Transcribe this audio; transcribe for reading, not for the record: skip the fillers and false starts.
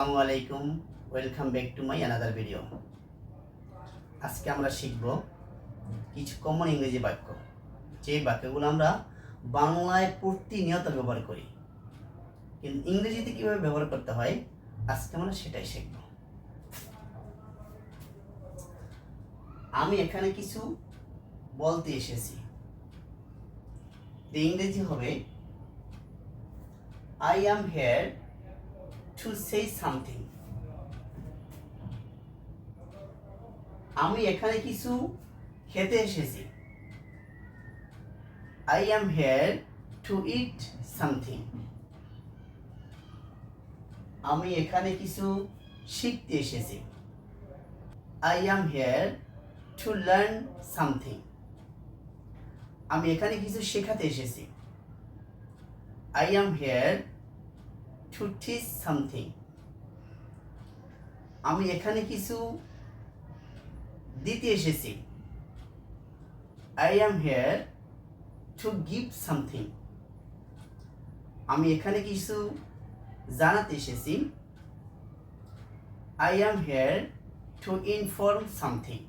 আসসালামু আলাইকুম, welcome back to my another video. আজকে আমরা শিখব কিছু কমন ইংরেজি বাক্য, যে বাক্যগুলো আমরা বাংলায় প্রতিনিয়ত ব্যবহার করি, কিন্তু ইংরেজিতে কীভাবে ব্যবহার করতে হয় আজকে আমরা সেটাই শিখব। আমি এখানে কিছু বলতে এসেছি, ইংরেজি হবে I am hair to say something. আমি এখানে কিছু খেতে এসেছি, I am here to eat something. আমি এখানে কিছু শিখতে এসেছি, I am here to learn something. আমি এখানে কিছু শেখাতে এসেছি, I am here to teach something. আমি এখানে কিছু দিতে এসেছি, I am here to give something. আমি এখানে কিছু জানাতে এসেছি, I am here to inform something.